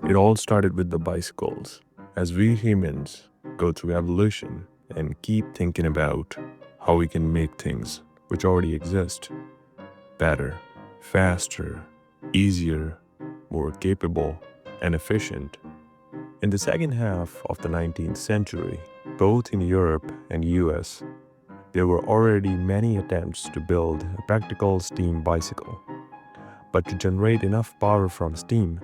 It all started with the bicycles. As we humans go through evolution and keep thinking about how we can make things which already exist better, faster, easier, more capable, and efficient. In the second half of the 19th century, both in Europe and US, there were already many attempts to build a practical steam bicycle. But to generate enough power from steam,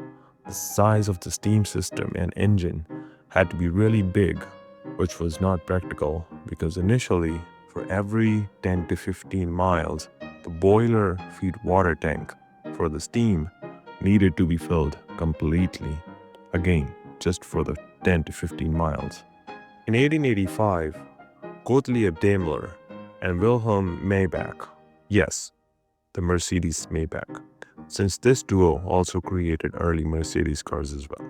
the size of the steam system and engine had to be really big, which was not practical because initially, for every 10 to 15 miles, the boiler feed water tank for the steam needed to be filled completely, again, just for the 10 to 15 miles. In 1885, Gottlieb Daimler and Wilhelm Maybach, yes, the Mercedes Maybach, since this duo also created early Mercedes cars as well.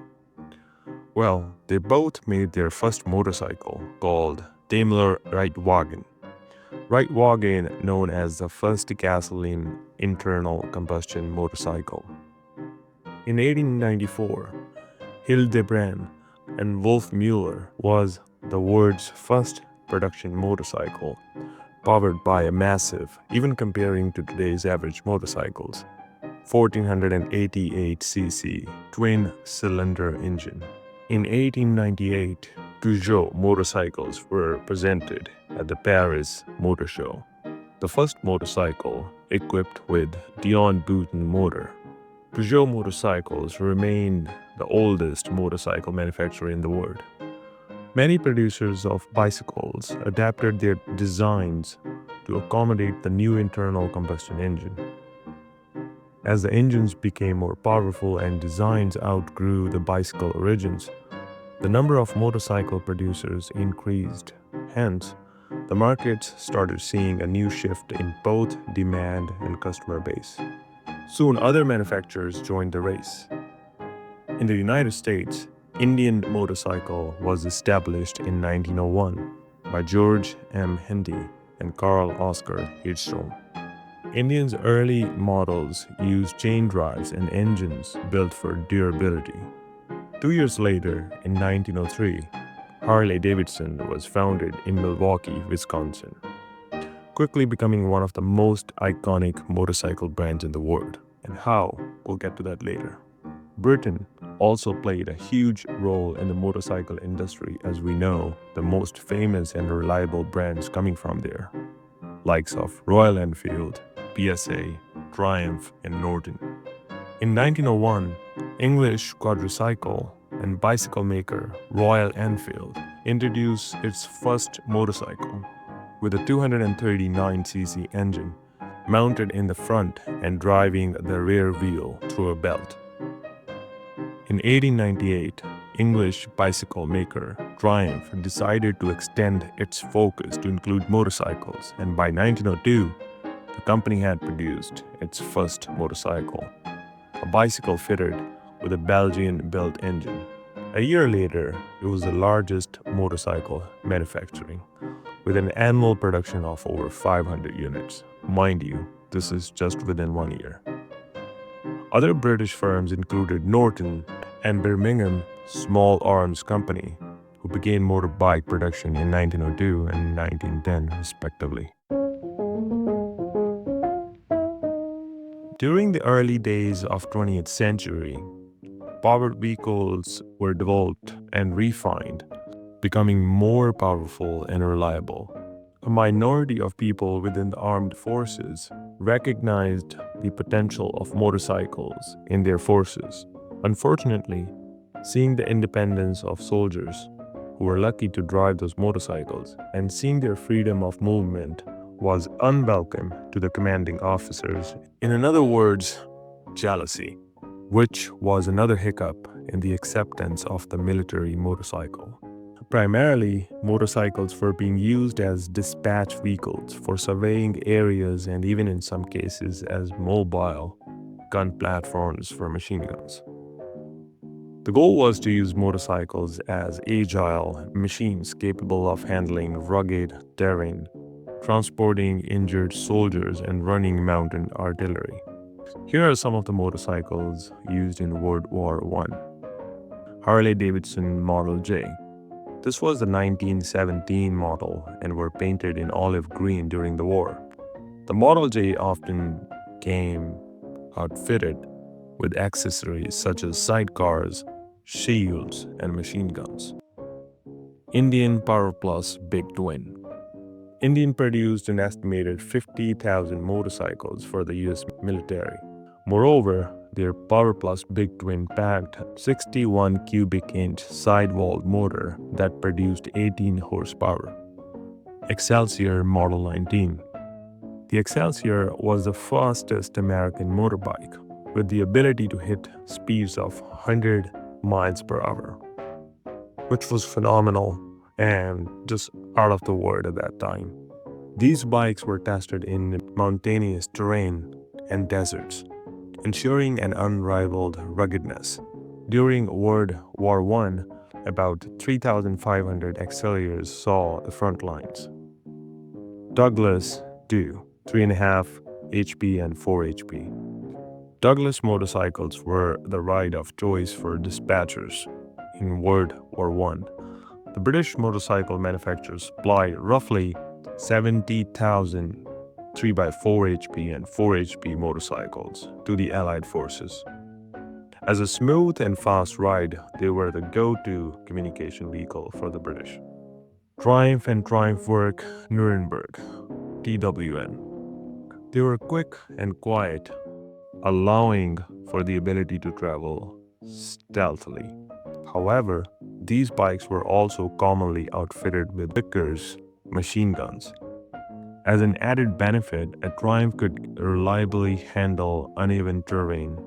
Well, they both made their first motorcycle called Daimler Reitwagen. Reitwagen known as the first gasoline internal combustion motorcycle. In 1894, Hildebrand and Wolf Mueller was the world's first production motorcycle powered by a massive, even comparing to today's average motorcycles, 1488cc twin-cylinder engine. In 1898, Peugeot motorcycles were presented at the Paris Motor Show, the first motorcycle equipped with Dion Bouton motor. Peugeot motorcycles remain the oldest motorcycle manufacturer in the world. Many producers of bicycles adapted their designs to accommodate the new internal combustion engine. As the engines became more powerful and designs outgrew the bicycle origins, the number of motorcycle producers increased. Hence, the markets started seeing a new shift in both demand and customer base. Soon, other manufacturers joined the race. In the United States, Indian Motorcycle was established in 1901 by George M. Hendy and Carl Oscar Hedstrom. Indian's early models used chain drives and engines built for durability. 2 years later, in 1903, Harley-Davidson was founded in Milwaukee, Wisconsin, quickly becoming one of the most iconic motorcycle brands in the world. And how? We'll get to that later. Britain also played a huge role in the motorcycle industry, as we know the most famous and reliable brands coming from there, likes of Royal Enfield, PSA, Triumph, and Norton. In 1901, English quadricycle and bicycle maker Royal Enfield introduced its first motorcycle with a 239cc engine mounted in the front and driving the rear wheel through a belt. In 1898, English bicycle maker Triumph decided to extend its focus to include motorcycles, and by 1902, the company had produced its first motorcycle, a bicycle fitted with a Belgian-built engine. A year later, it was the largest motorcycle manufacturing, with an annual production of over 500 units. Mind you, this is just within 1 year. Other British firms included Norton and Birmingham Small Arms Company, who began motorbike production in 1902 and 1910, respectively. During the early days of 20th century, powered vehicles were developed and refined, becoming more powerful and reliable. A minority of people within the armed forces recognized the potential of motorcycles in their forces. Unfortunately, seeing the independence of soldiers who were lucky to drive those motorcycles and seeing their freedom of movement was unwelcome to the commanding officers. In other words, jealousy, which was another hiccup in the acceptance of the military motorcycle. Primarily, motorcycles were being used as dispatch vehicles for surveying areas and even in some cases as mobile gun platforms for machine guns. The goal was to use motorcycles as agile machines capable of handling rugged terrain, transporting injured soldiers, and running mountain artillery. Here are some of the motorcycles used in World War I. Harley-Davidson Model J. This was the 1917 model and were painted in olive green during the war. The Model J often came outfitted with accessories such as sidecars, shields, and machine guns. Indian Power Plus Big Twin. Indian produced an estimated 50,000 motorcycles for the US military. Moreover, their Power Plus Big Twin packed 61 cubic inch sidewall motor that produced 18 horsepower. Excelsior Model 19. The Excelsior was the fastest American motorbike with the ability to hit speeds of 100 miles per hour, which was phenomenal and just out of the world at that time. These bikes were tested in mountainous terrain and deserts, ensuring an unrivaled ruggedness. During World War I, about 3,500 Excelsiors saw the front lines. Douglas II, 3.5 HP and 4 HP. Douglas motorcycles were the ride of choice for dispatchers in World War I. The British motorcycle manufacturers supplied roughly 70,000 3x4 HP and 4 HP motorcycles to the Allied forces. As a smooth and fast ride, they were the go-to communication vehicle for the British. Triumph and Triumph Work Nuremberg, TWN. They were quick and quiet, allowing for the ability to travel stealthily. However, these bikes were also commonly outfitted with Vickers machine guns. As an added benefit, a Triumph could reliably handle uneven terrain,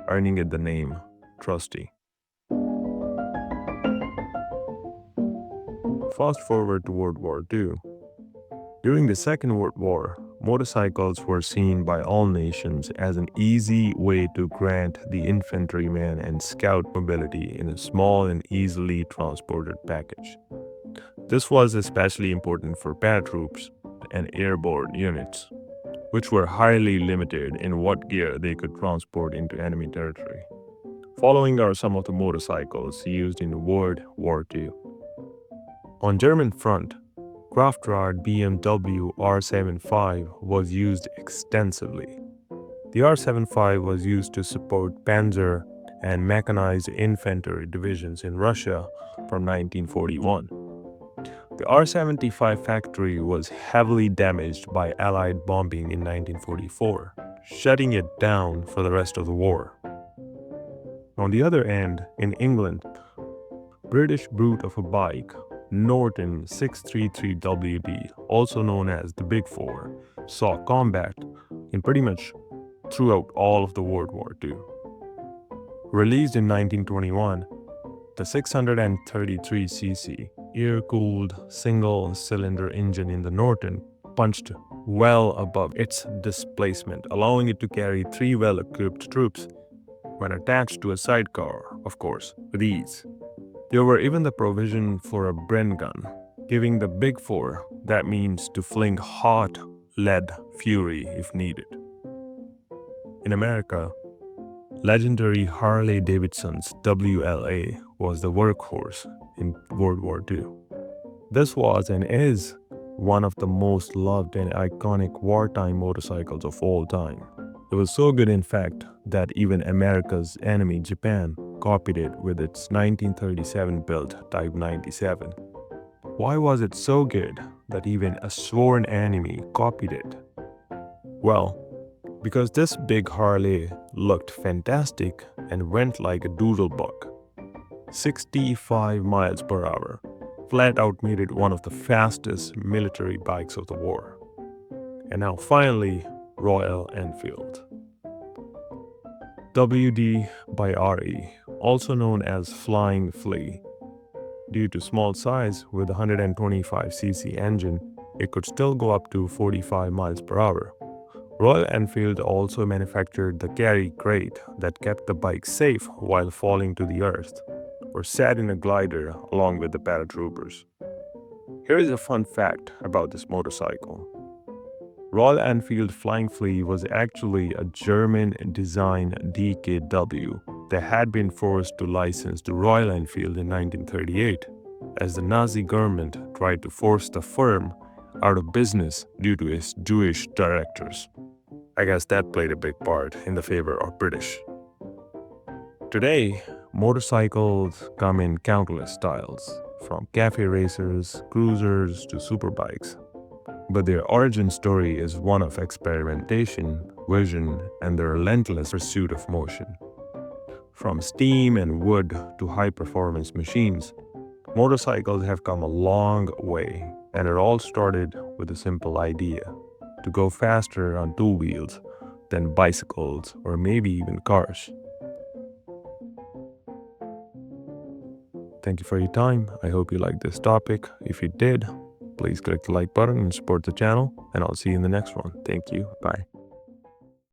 earning it the name Trusty. Fast forward to World War II. During the Second World War, motorcycles were seen by all nations as an easy way to grant the infantryman and scout mobility in a small and easily transported package. This was especially important for paratroops and airborne units, which were highly limited in what gear they could transport into enemy territory. Following are some of the motorcycles used in World War II. On German front, Kraftrad BMW R75 was used extensively. The R75 was used to support panzer and mechanized infantry divisions in Russia from 1941. The R75 factory was heavily damaged by Allied bombing in 1944, shutting it down for the rest of the war. On the other end, in England, British brute of a bike, Norton 633WD, also known as the Big Four, saw combat in pretty much throughout all of the World War II. Released in 1921, the 633cc air-cooled single-cylinder engine in the Norton punched well above its displacement, allowing it to carry 3 well-equipped troops when attached to a sidecar, of course, with ease. There were even the provision for a Bren gun, giving the Big Four that means to fling hot lead fury if needed. In America, legendary Harley-Davidson's WLA was the workhorse in World War II. This was and is one of the most loved and iconic wartime motorcycles of all time. It was so good, in fact, that even America's enemy, Japan, copied it with its 1937 built Type 97. Why was it so good that even a sworn enemy copied it? Well, because this big Harley looked fantastic and went like a doodlebug. 65 miles per hour, flat out made it one of the fastest military bikes of the war. And now finally, Royal Enfield. WD by RE, also known as Flying Flea. Due to small size with a 125cc engine, it could still go up to 45 miles per hour. Royal Enfield also manufactured the carry crate that kept the bike safe while falling to the earth, or sat in a glider along with the paratroopers. Here is a fun fact about this motorcycle. Royal Enfield Flying Flea was actually a German-designed DKW they had been forced to license to Royal Enfield in 1938, as the Nazi government tried to force the firm out of business due to its Jewish directors. I guess that played a big part in the favor of British. Today, motorcycles come in countless styles, from cafe racers, cruisers to superbikes. But their origin story is one of experimentation, vision, and the relentless pursuit of motion. From steam and wood to high-performance machines, motorcycles have come a long way, and it all started with a simple idea: to go faster on two wheels than bicycles or maybe even cars. Thank you for your time. I hope you liked this topic. If you did, please click the like button and support the channel, and I'll see you in the next one. Thank you. Bye.